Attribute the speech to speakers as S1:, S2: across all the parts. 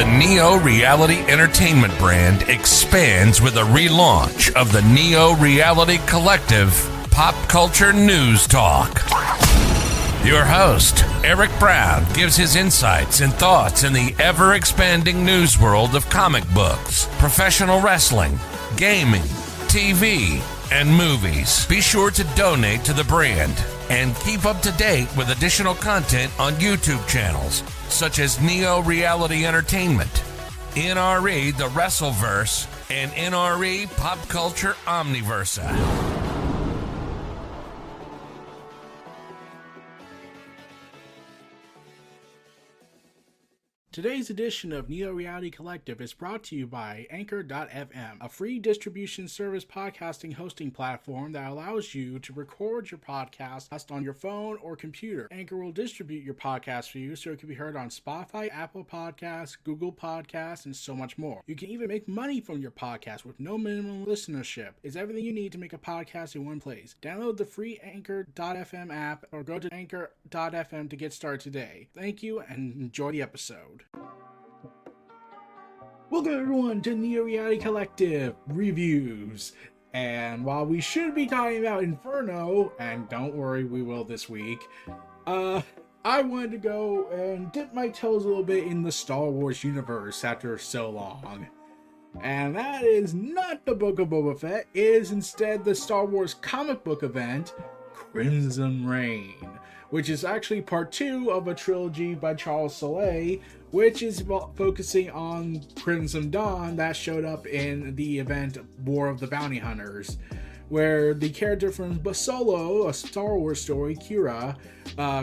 S1: The Neo Reality Entertainment brand expands with a relaunch of the Neo Reality Collective Pop Culture News Talk. Your host, Eric Brown, gives his insights and thoughts in the ever-expanding news world of comic books, professional wrestling, gaming, TV, and movies. Be sure to donate to the brand and keep up to date with additional content on YouTube channels such as Neo Reality Entertainment, NRE The Wrestleverse, and NRE Pop Culture Omniverse.
S2: Today's edition of Neo Reality Collective is brought to you by Anchor.fm, a free distribution service podcasting hosting platform that allows you to record your podcast on your phone or computer. Anchor will distribute your podcast for you so it can be heard on Spotify, Apple Podcasts, Google Podcasts, and so much more. You can even make money from your podcast with no minimum listenership. It's everything you need to make a podcast in one place. Download the free Anchor.fm app or go to Anchor.fm to get started today. Thank you and enjoy the episode. Welcome everyone to Neo Reality Collective Reviews. And while we should be talking about Inferno, and don't worry, we will this week, I wanted to go and dip my toes a little bit in the Star Wars universe after so long. And that is not the Book of Boba Fett, it is instead the Star Wars comic book event, Crimson Reign, which is actually part 2 of a trilogy by Soule, which is focusing on Crimson Dawn that showed up in the event War of the Bounty Hunters, where the character from Solo, a Star Wars story, qi'ra,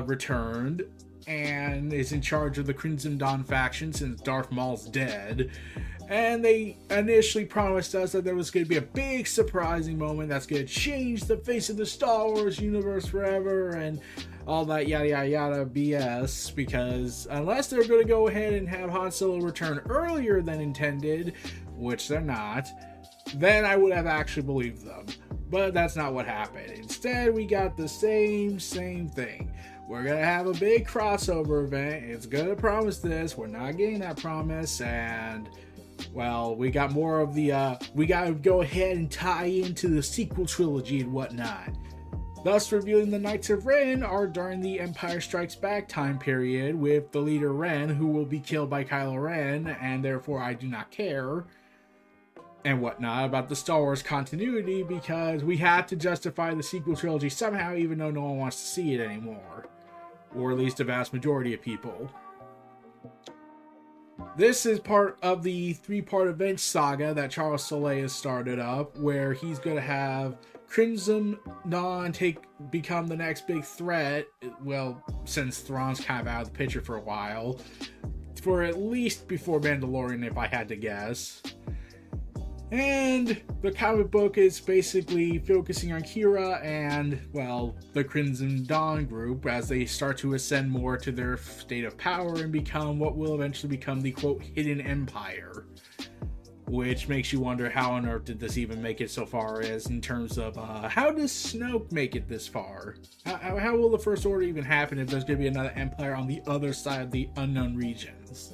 S2: returned and is in charge of the Crimson Dawn faction since Darth Maul's dead. And they initially promised us that there was going to be a big surprising moment that's going to change the face of the Star Wars universe forever and all that yada yada yada BS, because unless they're going to go ahead and have Han Solo return earlier than intended, which they're not, then I would have actually believed them. But that's not what happened. Instead, we got the same thing. We're going to have a big crossover event. It's going to promise this. We're not getting that promise, and well, we got more of the, we got to go ahead and tie into the sequel trilogy and whatnot. Thus revealing the Knights of Ren are during the Empire Strikes Back time period, with the leader Ren, who will be killed by Kylo Ren, and therefore I do not care, and whatnot, about the Star Wars continuity, because we have to justify the sequel trilogy somehow, even though no one wants to see it anymore. Or at least a vast majority of people. This is part of the 3-part event saga that Soule has started up, where he's going to have Crimson Dawn become the next big threat, well, since Thrawn's kind of out of the picture for a while, for at least before Mandalorian, if I had to guess. And the comic book is basically focusing on qi'ra and, well, the Crimson Dawn group as they start to ascend more to their state of power and become what will eventually become the, quote, hidden empire. Which makes you wonder, how on earth did this even make it so far, as in terms of, how does Snoke make it this far? How will the First Order even happen if there's going to be another empire on the other side of the unknown regions?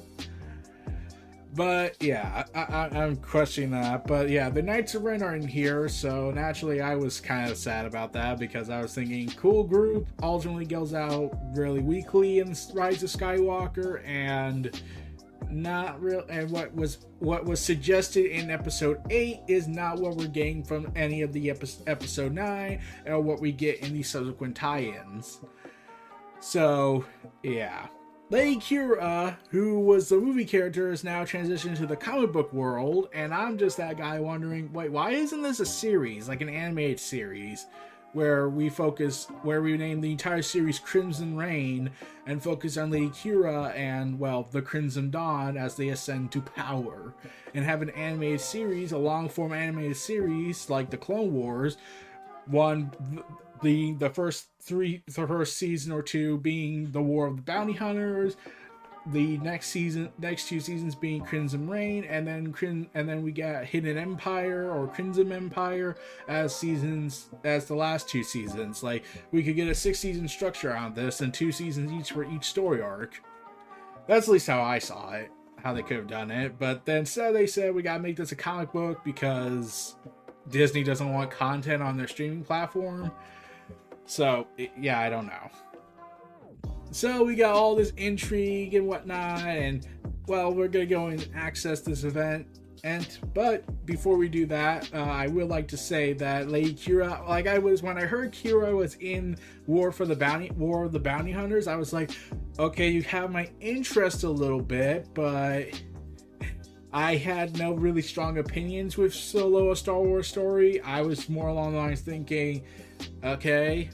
S2: But yeah, I'm questioning that. But yeah, the Knights of Ren are in here, so naturally I was kind of sad about that, because I was thinking, cool group, ultimately goes out really weakly in Rise of Skywalker, and not real, and what was suggested in episode 8 is not what we're getting from any of the episode 9 or what we get in the subsequent tie-ins. So yeah, Lady Qi'ra, who was the movie character, is now transitioned to the comic book world, and I'm just that guy wondering, wait, why isn't this a series, like an animated series, where we name the entire series Crimson Reign and focus on Lady Qi'ra and, well, the Crimson Dawn as they ascend to power, and have an animated series, a long-form animated series like the Clone Wars, the first season or 2 being the War of the Bounty Hunters, the next two seasons being Crimson Reign, and then we got Hidden Empire or Crimson Empire as the last 2 seasons. Like, we could get a 6-season structure on this and 2 seasons each for each story arc. That's at least how I saw it. how they could have done it, but then instead they said we gotta make this a comic book because Disney doesn't want content on their streaming platform. So, yeah, I don't know. So we got all this intrigue and whatnot, and, well, we're gonna go and access this event. But before we do that, I would like to say that Lady Qi'ra, when I heard Qi'ra was in War of the Bounty Hunters, I was like, okay, you have my interest a little bit, but I had no really strong opinions with Solo, a Star Wars story. I was more along the lines thinking, okay,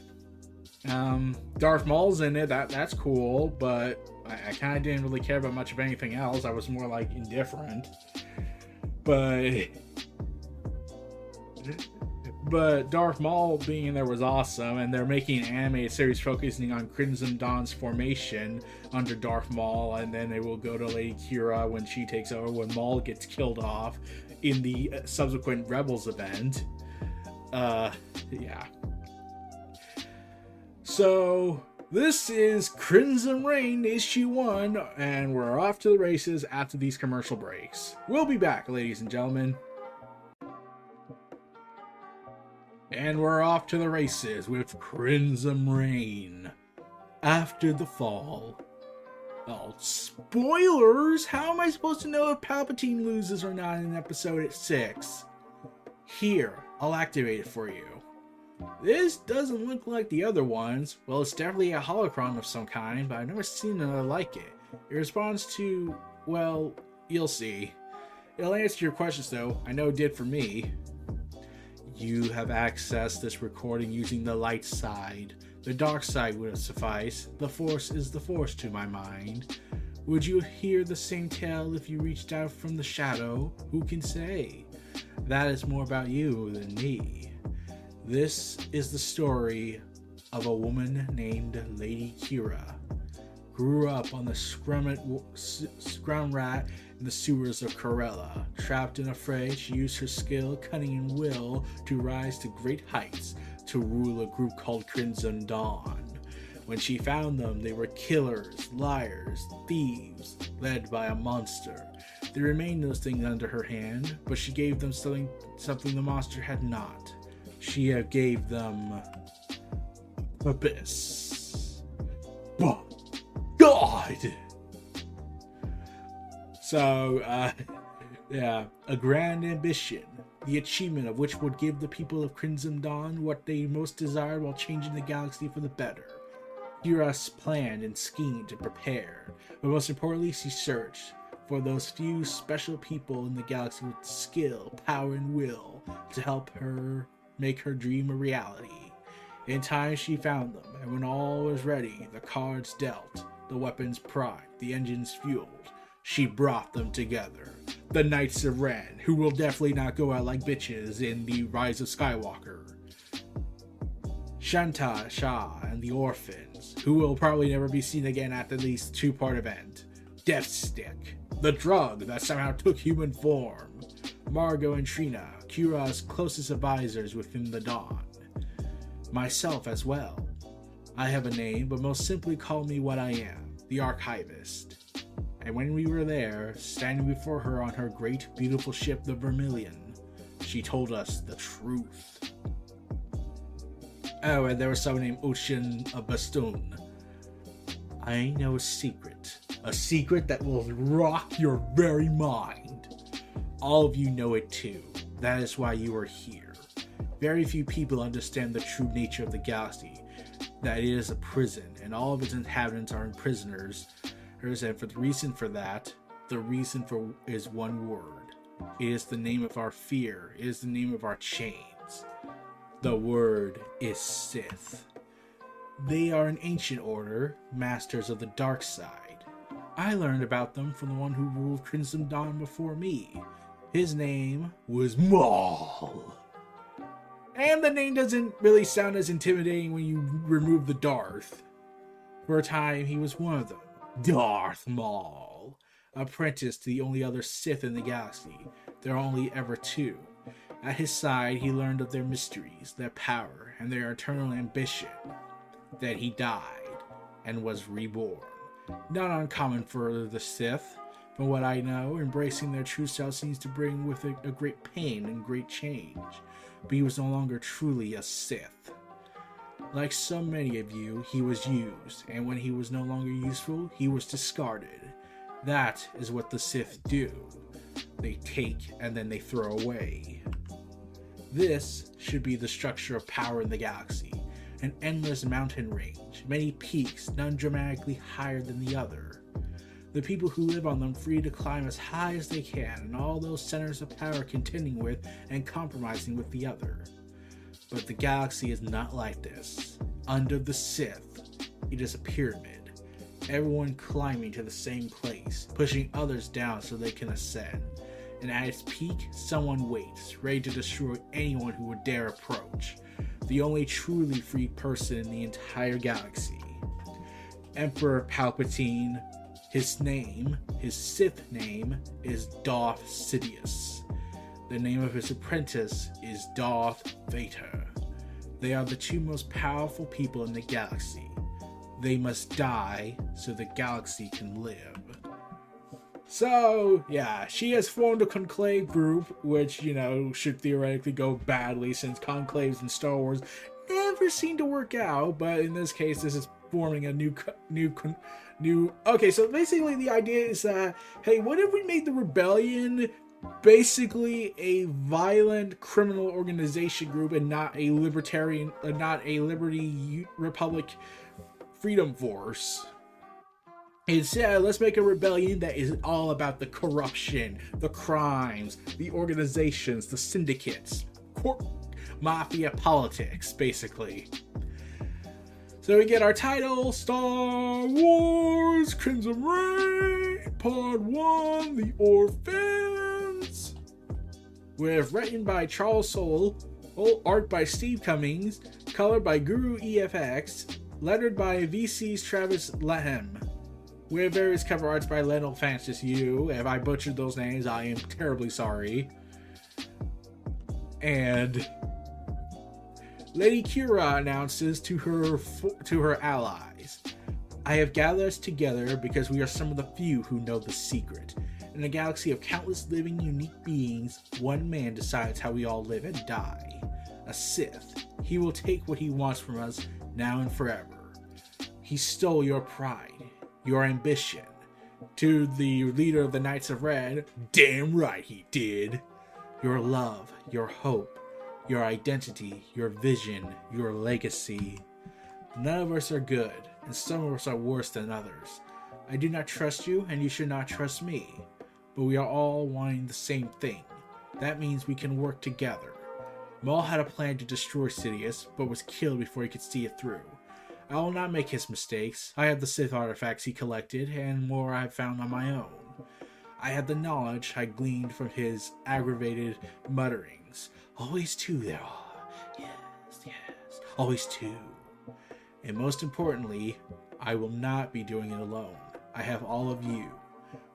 S2: Darth Maul's in it, that's cool, but I kind of didn't really care about much of anything else. I was more like indifferent. But Darth Maul being in there was awesome, and they're making an animated series focusing on Crimson Dawn's formation under Darth Maul, and then they will go to Lady Qi'ra when she takes over, when Maul gets killed off in the subsequent Rebels event. Yeah. So this is Crimson Reign issue 1, and we're off to the races after these commercial breaks. We'll be back, ladies and gentlemen. And we're off to the races with Crimson Reign after the fall. Oh, spoilers! How am I supposed to know if Palpatine loses or not in episode 6? Here, I'll activate it for you. This doesn't look like the other ones. Well, it's definitely a holocron of some kind, but I've never seen another like it. It responds to, well, you'll see. It'll answer your questions though. I know it did for me. You have accessed this recording using the light side. The dark side would suffice. The Force is the Force to my mind. Would you hear the same tale if you reached out from the shadow? Who can say? That is more about you than me. This is the story of a woman named Lady Qi'ra. Grew up on the scrum rat in the sewers of Corella. Trapped and afraid, she used her skill, cunning, and will to rise to great heights to rule a group called Crimson Dawn. When she found them, they were killers, liars, thieves, led by a monster. There remained those things under her hand, but she gave them something the monster had not. She gave them purpose. Oh, God! So, yeah, a grand ambition, the achievement of which would give the people of Crimson Dawn what they most desired while changing the galaxy for the better. Qi'ra planned and schemed and prepared, but most importantly, she searched for those few special people in the galaxy with skill, power, and will to help her make her dream a reality. In time she found them, and when all was ready, the cards dealt, the weapons primed, the engines fueled, she brought them together. The Knights of Ren, who will definitely not go out like bitches in The Rise of Skywalker. Shanta Shah and the Orphans, who will probably never be seen again at least 2-part event. Death Stick, the drug that somehow took human form. Margot and Trina, Qi'ra's closest advisors within the Dawn. Myself as well. I have a name, but most simply call me what I am, the Archivist. And when we were there, standing before her on her great, beautiful ship, the Vermilion, she told us the truth. Oh, and there was someone named Ocean Bastoon. I know a secret that will rock your very mind. All of you know it too. That is why you are here. Very few people understand the true nature of the galaxy, that it is a prison, and all of its inhabitants are prisoners. And for the reason for that, is one word. It is the name of our fear. It is the name of our chains. The word is Sith. They are an ancient order, masters of the dark side. I learned about them from the one who ruled Crimson Dawn before me. His name was Maul. And the name doesn't really sound as intimidating when you remove the Darth. For a time, he was one of them. Darth Maul. Apprentice to the only other Sith in the galaxy. There are only ever 2. At his side, he learned of their mysteries, their power, and their eternal ambition. Then he died, and was reborn. Not uncommon for the Sith. From what I know, embracing their true self seems to bring with it a great pain and great change. But he was no longer truly a Sith. Like so many of you, he was used, and when he was no longer useful, he was discarded. That is what the Sith do. They take and then they throw away. This should be the structure of power in the galaxy. An endless mountain range, many peaks, none dramatically higher than the other. The people who live on them free to climb as high as they can, and all those centers of power contending with and compromising with the other. But the galaxy is not like this. Under the Sith, it is a pyramid. Everyone climbing to the same place, pushing others down so they can ascend. And at its peak, someone waits, ready to destroy anyone who would dare approach. The only truly free person in the entire galaxy. Emperor Palpatine. His Sith name, is Darth Sidious. The name of his apprentice is Darth Vader. They are the two most powerful people in the galaxy. They must die so the galaxy can live. So, yeah, she has formed a conclave group, which, should theoretically go badly since conclaves in Star Wars never seem to work out, but in this case, this is forming a new. Okay, so basically the idea is that, hey, what if we made the rebellion basically a violent criminal organization group and not a Liberty Republic Freedom Force? Instead, let's make a rebellion that is all about the corruption, the crimes, the organizations, the syndicates, mafia politics, basically. So we get our title, Star Wars Crimson Reign, Part 1, The Orphans. With written by Charles Soule, art by Steve Cummings, colored by Guru EFX, lettered by VC's Travis Lehem. With various cover arts by Lionel Francis Yu. If I butchered those names, I am terribly sorry. And Lady Qi'ra announces to her allies, "I have gathered us together because we are some of the few who know the secret. In a galaxy of countless living unique beings, one man decides how we all live and die. A Sith. He will take what he wants from us now and forever. He stole your pride, your ambition." To the leader of the Knights of Red, "Damn right he did. Your love, your hope, your identity, your vision, your legacy. None of us are good, and some of us are worse than others. I do not trust you, and you should not trust me. But we are all wanting the same thing. That means we can work together. Maul had a plan to destroy Sidious, but was killed before he could see it through. I will not make his mistakes. I have the Sith artifacts he collected, and more I have found on my own. I have the knowledge I gleaned from his aggravated mutterings. Always two there are. Yes. Always two. And most importantly, I will not be doing it alone. I have all of you.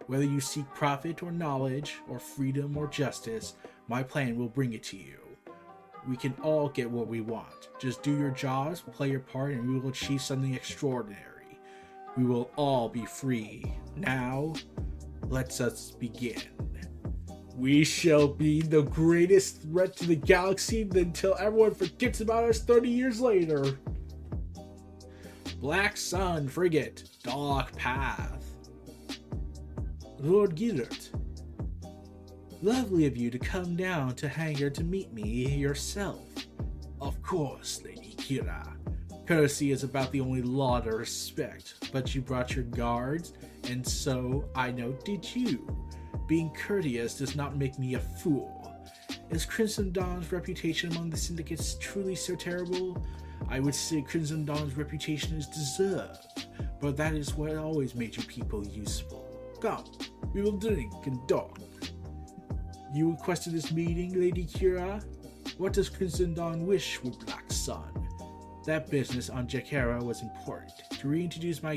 S2: Whether you seek profit or knowledge, or freedom or justice, my plan will bring it to you. We can all get what we want. Just do your jobs, play your part, and we will achieve something extraordinary. We will all be free. Now, let us begin. We shall be the greatest threat to the galaxy until everyone forgets about us 30 years later. Black Sun Frigate, Dark Path. Lord Gillard, lovely of you to come down to Hangar to meet me yourself. Of course, Lady Qi'ra. Courtesy is about the only law to respect, but you brought your guards, and so, I know, did you. Being courteous does not make me a fool. Is Crimson Dawn's reputation among the syndicates truly so terrible? I would say Crimson Dawn's reputation is deserved, but that is what always made you people useful. Come, we will drink and talk. You requested this meeting, Lady Qi'ra? What does Crimson Dawn wish with Black Sun? That business on Jakara was important. To reintroduce my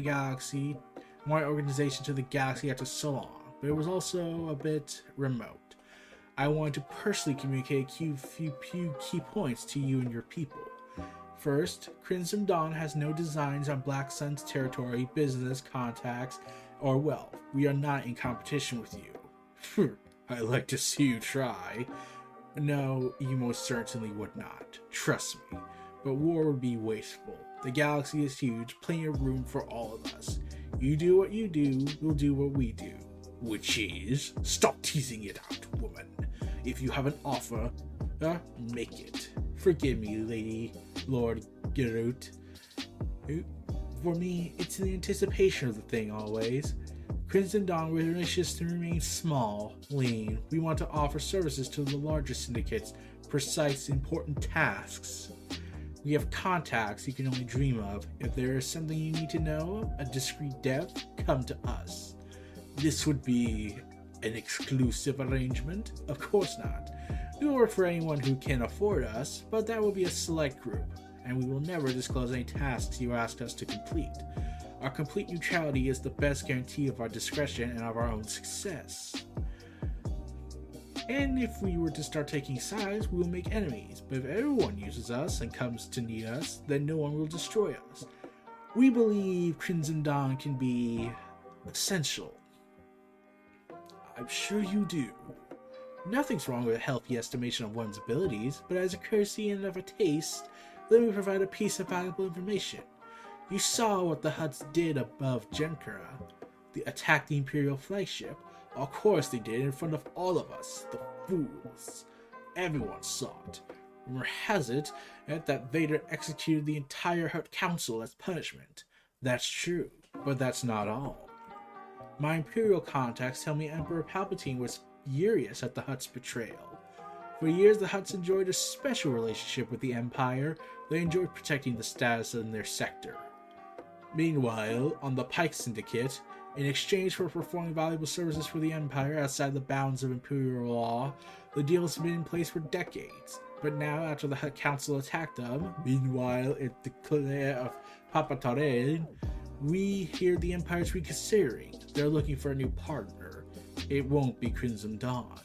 S2: organization to the galaxy after so long, but it was also a bit remote. I wanted to personally communicate a few key points to you and your people. First, Crimson Dawn has no designs on Black Sun's territory, business, contacts, or wealth. We are not in competition with you. I'd like to see you try. No, you most certainly would not. Trust me. But war would be wasteful. The galaxy is huge, plenty of room for all of us. You do what you do, we'll do what we do. Which is, stop teasing it out, woman. If you have an offer, make it. Forgive me, Lady Lord Gerut. For me, it's the anticipation of the thing always. Crimson Dawn wishes to remain small, lean. We want to offer services to the larger syndicates, precise, important tasks. We have contacts you can only dream of. If there is something you need to know, a discreet depth, come to us. This would be an exclusive arrangement? Of course not. We will work for anyone who can afford us, but that will be a select group, and we will never disclose any tasks you ask us to complete. Our complete neutrality is the best guarantee of our discretion and of our own success. And if we were to start taking sides, we will make enemies, but if everyone uses us and comes to need us, then no one will destroy us. We believe Crimson Dawn can be essential. I'm sure you do. Nothing's wrong with a healthy estimation of one's abilities, but as a courtesy and of a taste, let me provide a piece of valuable information. You saw what the Hutts did above Qi'ra. They attacked the Imperial flagship. Of course they did, in front of all of us, the fools. Everyone saw it. Rumor has it that Vader executed the entire Hutt Council as punishment. That's true, but that's not all. My Imperial contacts tell me Emperor Palpatine was furious at the Hutt's betrayal. For years, the Hutts enjoyed a special relationship with the Empire. They enjoyed protecting the status in their sector. Meanwhile, on the Pike Syndicate, in exchange for performing valuable services for the Empire outside the bounds of Imperial law, the deal has been in place for decades. But now, after the Hutt Council attacked them, meanwhile at the Claire of Papataren, we hear the Empire's reconsidering. They're looking for a new partner. It won't be Crimson Dawn.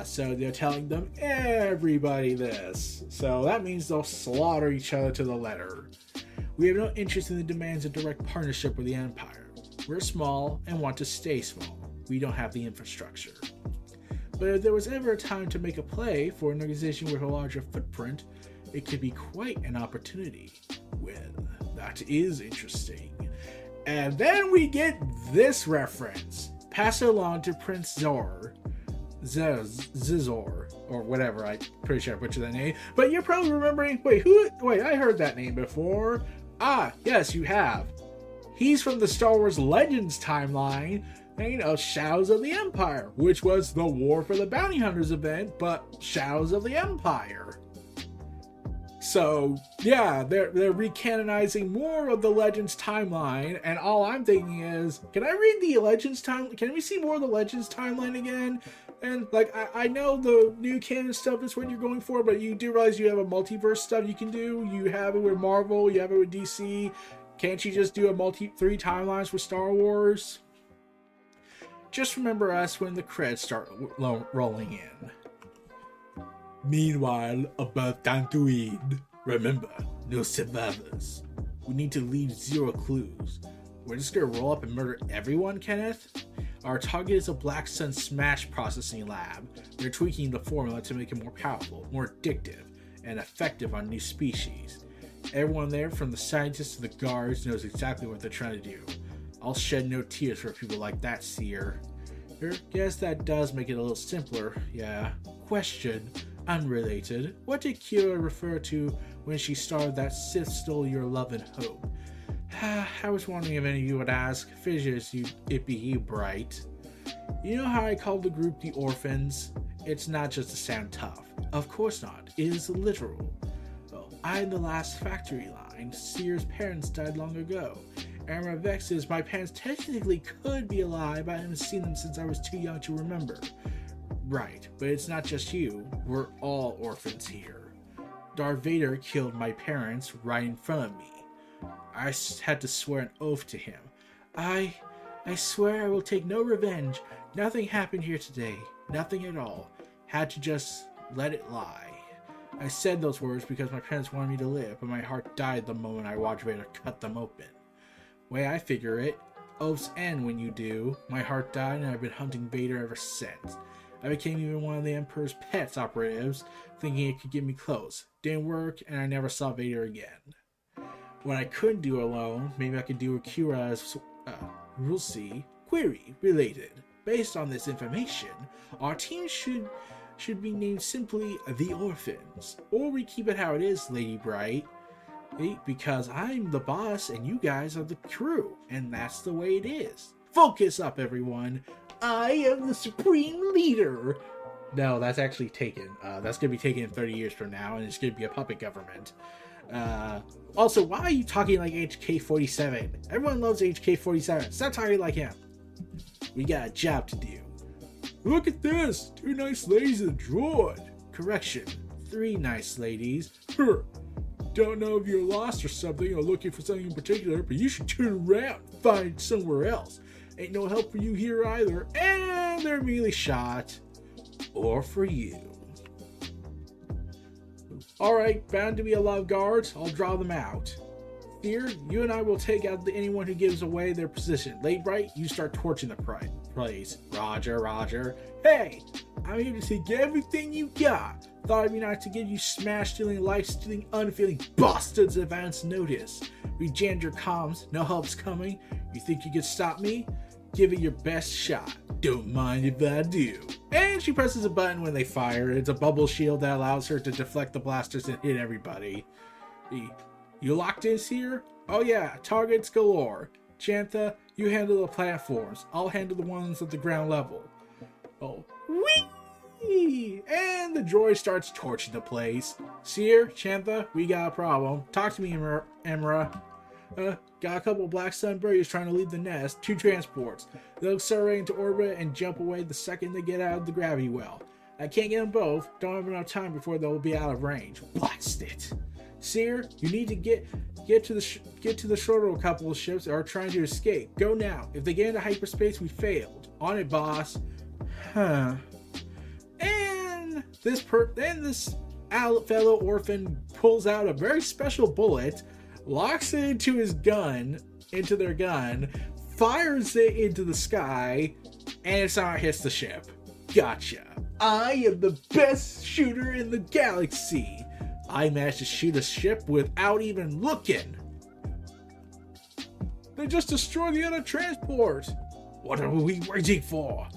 S2: So they're telling them everybody this. So that means they'll slaughter each other to the letter. We have no interest in the demands of direct partnership with the Empire. We're small and want to stay small. We don't have the infrastructure. But if there was ever a time to make a play for an organization with a larger footprint, it could be quite an opportunity. Well, that is interesting. And then we get this reference. Pass it along to Prince Zor. Zizor, or whatever, I'm pretty sure I butchered that name. But you're probably remembering, wait, I heard that name before. Yes, you have. He's from the Star Wars Legends timeline, and Shadows of the Empire, which was the War for the Bounty Hunters event, but Shadows of the Empire. So, yeah, they're recanonizing more of the Legends timeline, and all I'm thinking is, can I read the Legends timeline? Can we see more of the Legends timeline again? And, I know the new canon stuff is what you're going for, but you do realize you have a multiverse stuff you can do. You have it with Marvel, you have it with DC. Can't you just do a 3 timelines with Star Wars? Just remember us when the credits start rolling in. Meanwhile, above Dantooine, remember, no survivors. We need to leave 0 clues. We're just gonna roll up and murder everyone, Kenneth? Our target is a Black Sun Smash processing lab. They're tweaking the formula to make it more powerful, more addictive, and effective on new species. Everyone there, from the scientists to the guards, knows exactly what they're trying to do. I'll shed no tears for people like that, Seer. Guess that does make it a little simpler, yeah. Question, unrelated. What did qi'ra refer to when she started that Sith stole your love and hope? I was wondering if any of you would ask. Figures it be you bright. You know how I called the group the Orphans? It's not just to sound tough. Of course not. It is literal. I'm the last factory line. Seer's parents died long ago. And my vex is my parents technically could be alive, but I haven't seen them since I was too young to remember. Right, but it's not just you. We're all orphans here. Darth Vader killed my parents right in front of me. I had to swear an oath to him. I swear I will take no revenge. Nothing happened here today. Nothing at all. Had to just let it lie. I said those words because my parents wanted me to live, but my heart died the moment I watched Vader cut them open. Way I figure it, Oaths end when you do. My heart died and I've been hunting Vader ever since. I became even one of the Emperor's pets operatives, thinking it could get me close. Didn't work, and I never saw Vader again. What I could do alone, maybe I could do a qi'ra as, we'll see. Query related. Based on this information, our team should be named simply the Orphans. Or we keep it how it is, Lady Bright. Because I'm the boss and you guys are the crew, and that's the way it is. Focus up, everyone. I am the supreme leader. No, that's actually taken. That's going to be taken in 30 years from now, and it's going to be a puppet government. Also, why are you talking like HK-47? Everyone loves HK-47. Stop talking like him. We got a job to do. Look at this. 2 nice ladies and a droid. Correction. 3 nice ladies. Don't know if you're lost or something or looking for something in particular, but you should turn around and find somewhere else. Ain't no help for you here either. And they're immediately shot. Or for you. Alright, bound to be a lot of guards. I'll draw them out. Here, you and I will take out anyone who gives away their position. Lady Bright, you start torching the place. Roger, roger. Hey, I'm here to take everything you got. Thought it'd be nice to give you smash-stealing, life-stealing, unfeeling bastards advance notice. We jammed your comms. No help's coming. You think you can stop me? Give it your best shot. Don't mind if I do. And she presses a button when they fire. It's a bubble shield that allows her to deflect the blasters and hit everybody. You locked in here? Oh yeah, targets galore. Chantha, you handle the platforms. I'll handle the ones at the ground level. Oh, whee! And the droid starts torching the place. Seer, Chantha, we got a problem. Talk to me, Emra. Got a couple of Black Sun birds trying to leave the nest. 2 transports. They'll accelerate into orbit and jump away the second they get out of the gravity well. I can't get them both. Don't have enough time before they'll be out of range. Blast it. Seer, you need to get to the shorter couple of ships that are trying to escape. Go now. If they get into hyperspace, we failed. On it, boss. Huh. And this fellow orphan pulls out a very special bullet, locks it into their gun, fires it into the sky, and it somehow hits the ship. Gotcha. I am the best shooter in the galaxy. I managed to shoot a ship without even looking. They just destroyed the other transport. What are we waiting for?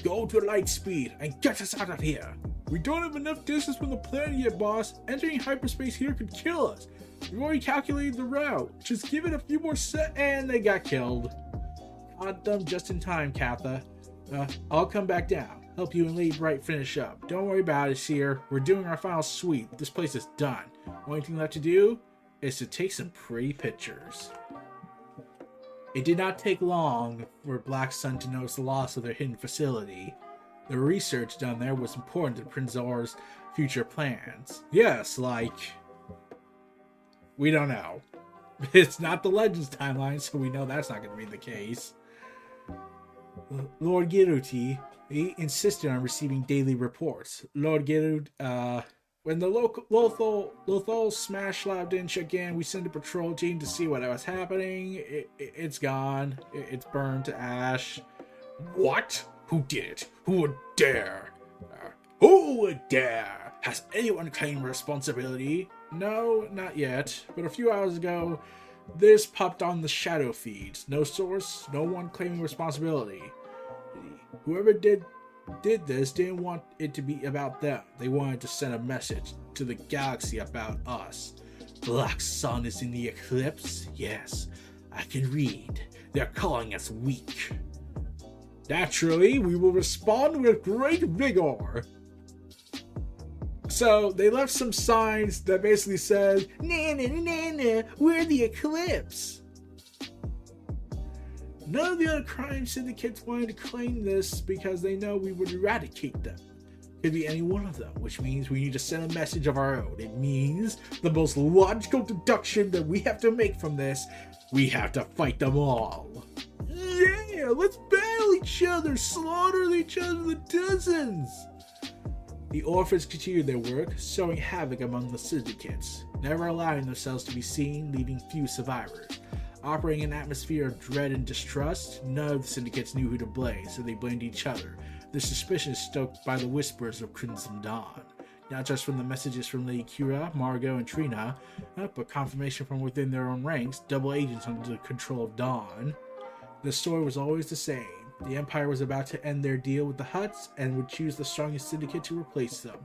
S2: Go to light speed and get us out of here. We don't have enough distance from the planet yet, boss. Entering hyperspace here could kill us. We've already calculated the route. Just give it a few more and they got killed. Caught them just in time, Katha. I'll come back down. Help you and Lady Bright finish up. Don't worry about it, Seer. We're doing our final sweep. This place is done. Only thing left to do is to take some pretty pictures. It did not take long for Black Sun to notice the loss of their hidden facility. The research done there was important to Prince Zor's future plans. Yes, like... we don't know. It's not the Legends timeline, so we know that's not going to be the case. Lord Giruti, he insisted on receiving daily reports. Lord Girud, when the Lothal smash lab didn't check in, we sent a patrol team to see what was happening. It's gone. It's burned to ash. What? Who did it? Who would dare? Who would dare? Has anyone claimed responsibility? No, not yet. But a few hours ago, this popped on the shadow feeds. No source, no one claiming responsibility. Whoever did this didn't want it to be about them. They wanted to send a message to the galaxy about us. Black Sun is in the eclipse? Yes, I can read. They're calling us weak. Naturally, we will respond with great vigor. So, they left some signs that basically said, nah, nah, nah, nah, we're the eclipse. None of the other crime syndicates wanted to claim this because they know we would eradicate them. Could be any one of them, which means we need to send a message of our own. It means the most logical deduction that we have to make from this, we have to fight them all. Yeah, let's battle each other, slaughter each other in the dozens. The orphans continued their work, sowing havoc among the syndicates, never allowing themselves to be seen, leaving few survivors. Operating in an atmosphere of dread and distrust, none of the syndicates knew who to blame, so they blamed each other. The suspicion is stoked by the whispers of Crimson Dawn. Not just from the messages from Lady qi'ra, Margot, and Trina, but confirmation from within their own ranks, double agents under the control of Dawn. The story was always the same. The Empire was about to end their deal with the Hutts and would choose the strongest syndicate to replace them,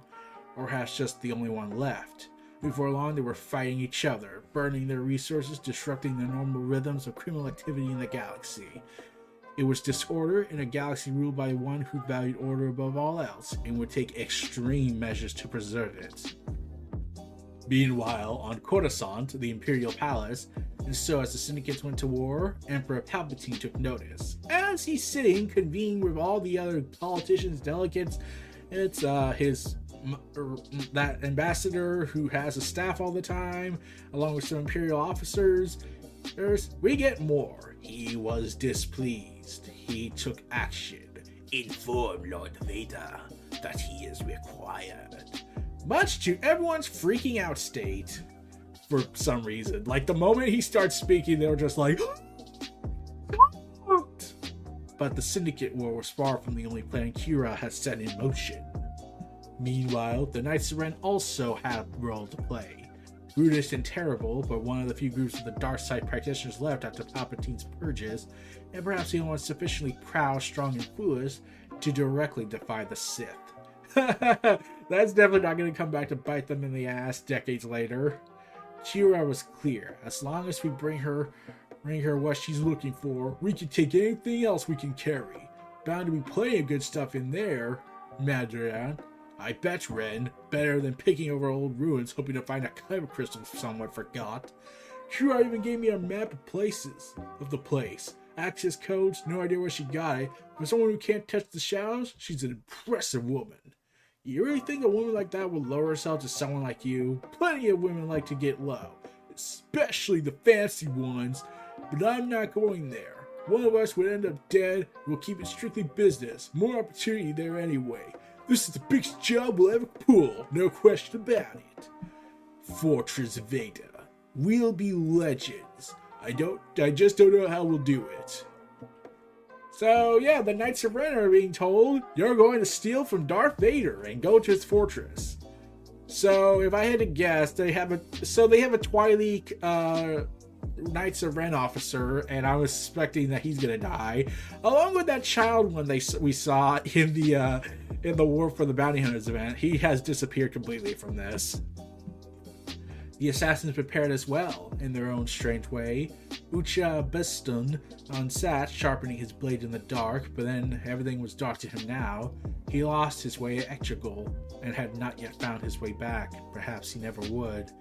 S2: or perhaps just the only one left. Before long, they were fighting each other, burning their resources, disrupting the normal rhythms of criminal activity in the galaxy. It was disorder in a galaxy ruled by one who valued order above all else and would take extreme measures to preserve it. Meanwhile, on Coruscant, the Imperial Palace, and so as the syndicates went to war, Emperor Palpatine took notice. As he's sitting, convening with all the other politicians, delegates, it's that ambassador who has a staff all the time, along with some Imperial officers. We get more. He was displeased. He took action. Inform Lord Vader that he is required. Much to everyone's freaking out state for some reason. Like, the moment he starts speaking, they were just like, what? But the Syndicate War was far from the only plan qi'ra had set in motion. Meanwhile, the Knights of Ren also had a role to play. Brutish and terrible, but one of the few groups of the dark side practitioners left after Palpatine's purges, and perhaps the only one sufficiently proud, strong, and foolish to directly defy the Sith. That's definitely not going to come back to bite them in the ass decades later. qi'ra was clear. As long as we bring her what she's looking for, we can take anything else we can carry. Bound to be plenty of good stuff in there, Madrian. I bet, Ren, better than picking over old ruins hoping to find a kyber crystal someone forgot. qi'ra even gave me a map of the place. Access codes, no idea where she got it. For someone who can't touch the shadows, she's an impressive woman. You really think a woman like that would lower herself to someone like you? Plenty of women like to get low, especially the fancy ones, but I'm not going there. One of us would end up dead. We'll keep it strictly business. More opportunity there anyway. This is the biggest job we'll ever pull, no question about it. Fortress Vader. We'll be legends. I just don't know how we'll do it. So yeah, the Knights of Ren are being told you're going to steal from Darth Vader and go to his fortress. So if I had to guess, they have a Twi'lek Knights of Ren officer, and I was suspecting that he's gonna die, along with that child one we saw in the War for the Bounty Hunters event. He has disappeared completely from this. The assassins prepared as well, in their own strange way. Ucha Bestun sat, sharpening his blade in the dark, but then everything was dark to him now. He lost his way at Exegol, and had not yet found his way back. Perhaps he never would.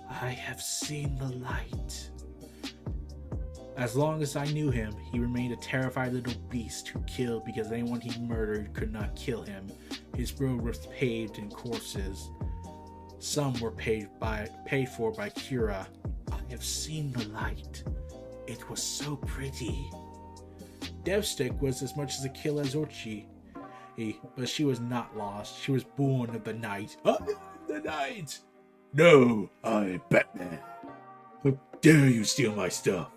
S2: I have seen the light. As long as I knew him, he remained a terrified little beast who killed because anyone he murdered could not kill him. His road was paved in courses. Some were paid for by qi'ra. I have seen the light. It was so pretty. Devstick was as much as a kill as Ochi, but she was not lost. She was born of the night. I am the night! No, I am Batman. How dare you steal my stuff?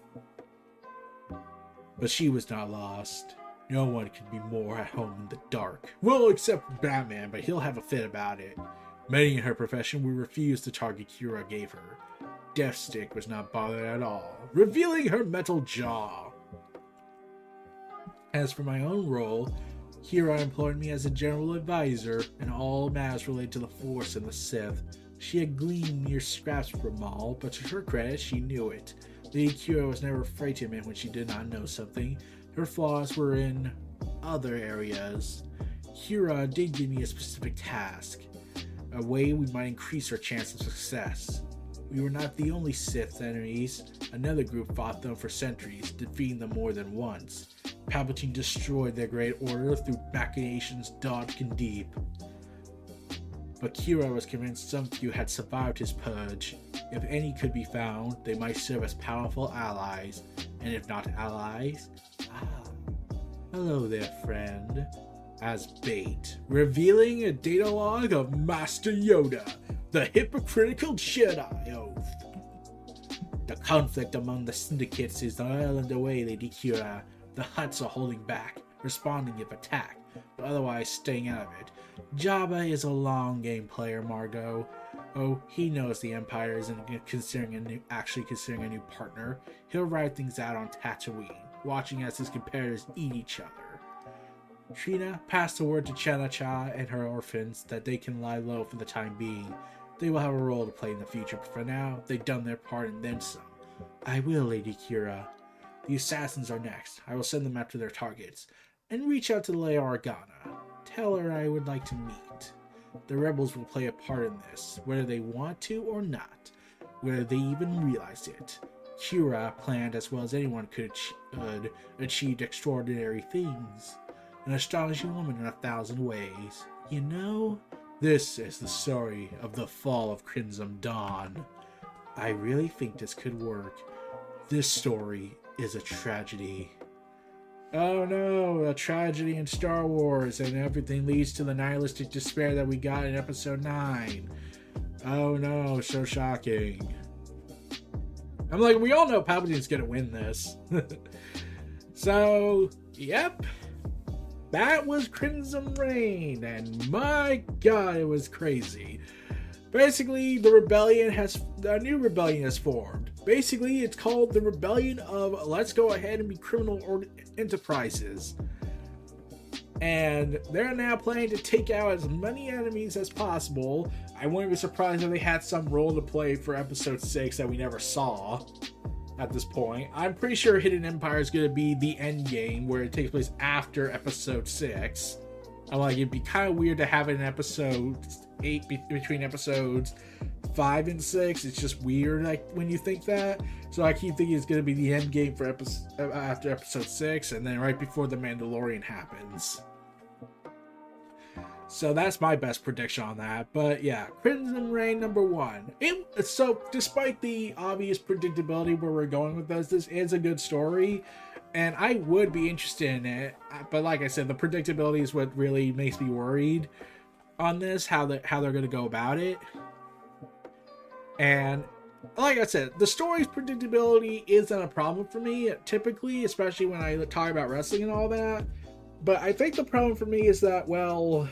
S2: But she was not lost. No one can be more at home in the dark. Well, except Batman, but he'll have a fit about it. Many in her profession would refuse the target qi'ra gave her. Deathstick was not bothered at all, revealing her metal jaw. As for my own role, qi'ra employed me as a general advisor in all matters related to the Force and the Sith. She had gleaned mere scraps from Maul, but to her credit, she knew it. Lady qi'ra was never afraid to admit when she did not know something. Her flaws were in other areas. qi'ra did give me a specific task, a way we might increase our chance of success. We were not the only Sith enemies. Another group fought them for centuries, defeating them more than once. Palpatine destroyed their great order through machinations dark and deep. But qi'ra was convinced some few had survived his purge. If any could be found, they might serve as powerful allies. And if not allies, hello there, friend. As bait, revealing a data log of Master Yoda, the hypocritical Jedi oath. The conflict among the syndicates is well underway, Lady Qi'ra. The Hutts are holding back, responding if attacked, but otherwise staying out of it. Jabba is a long game player, Margot. Oh, he knows the Empire isn't considering a new partner. He'll ride things out on Tatooine, watching as his competitors eat each other. Trina, pass the word to Cha and her orphans that they can lie low for the time being. They will have a role to play in the future, but for now, they've done their part and then some. I will, Lady Qi'ra. The assassins are next. I will send them after their targets. And reach out to Leia Organa. Tell her I would like to meet. The rebels will play a part in this, whether they want to or not, whether they even realize it. Qi'ra planned as well as anyone could achieve extraordinary things. An astonishing woman in 1,000 ways. You know, this is the story of the fall of Crimson Dawn. I really think this could work. This story is a tragedy. Oh no, a tragedy in Star Wars, and everything leads to the nihilistic despair that we got in Episode 9. Oh no, so shocking. I'm like, we all know Palpatine's gonna win this. So, yep. That was Crimson Reign, and my god, it was crazy. Basically, a new rebellion has formed. Basically, it's called the Rebellion of Let's Go Ahead and Be Criminal Enterprises. And they're now planning to take out as many enemies as possible. I wouldn't be surprised if they had some role to play for Episode 6 that we never saw at this point. I'm pretty sure Hidden Empire is going to be the end game, where it takes place after Episode 6. I'm like, it'd be kind of weird to have it in Episode 8 between Episodes 5 and 6. It's just weird, like, when you think that. So I keep thinking it's going to be the end game for after Episode 6, and then right before The Mandalorian happens. So that's my best prediction on that. But yeah, Crimson Reign number 1. So despite the obvious predictability where we're going with this is a good story. And I would be interested in it. But like I said, the predictability is what really makes me worried on this, how they're going to go about it. And like I said, the story's predictability isn't a problem for me, typically, especially when I talk about wrestling and all that. But I think the problem for me is that, well,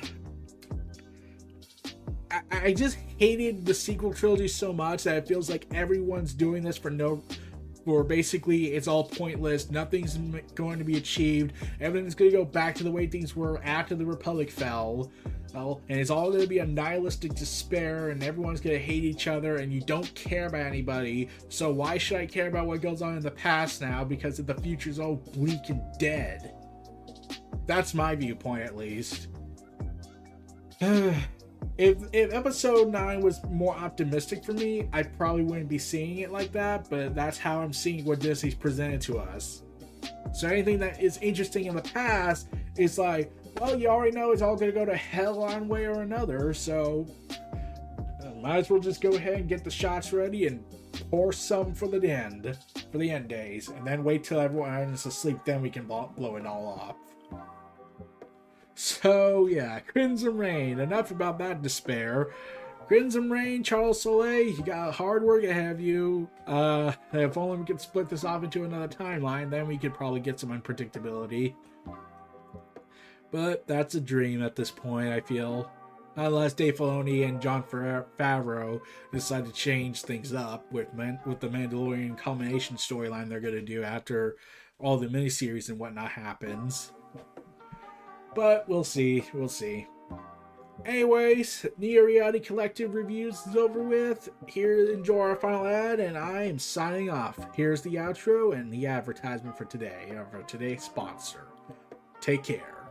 S2: I just hated the sequel trilogy so much that it feels like everyone's doing this for basically it's all pointless. Nothing's going to be achieved. Everything's going to go back to the way things were after the Republic fell. And it's all going to be a nihilistic despair, and everyone's going to hate each other, and you don't care about anybody. So why should I care about what goes on in the past now? Because the future's all bleak and dead. That's my viewpoint, at least. If Episode 9 was more optimistic for me, I probably wouldn't be seeing it like that, but that's how I'm seeing what Disney's presented to us. So anything that is interesting in the past is like, well, you already know it's all going to go to hell one way or another, so might as well just go ahead and get the shots ready and pour some for the end days, and then wait till everyone is asleep, then we can blow it all off. So yeah, Crimson Reign. Enough about that despair. Crimson Reign, Charles Soule, you got hard work ahead of you. If only we could split this off into another timeline, then we could probably get some unpredictability. But that's a dream at this point, I feel. Unless Dave Filoni and Jon Favreau decide to change things up with the Mandalorian culmination storyline they're going to do after all the miniseries and whatnot happens. But we'll see. Anyways, Neo Reality Collective Reviews is over with. Here, enjoy our final ad, and I am signing off. Here's the outro and the advertisement for today, for today's sponsor. Take care.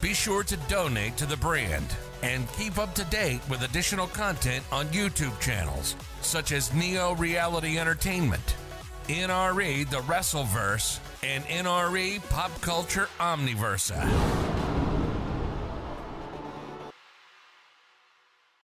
S1: Be sure to donate to the brand and keep up to date with additional content on YouTube channels such as Neo Reality Entertainment, NRE The Wrestleverse, and NRE Pop Culture Omniverse.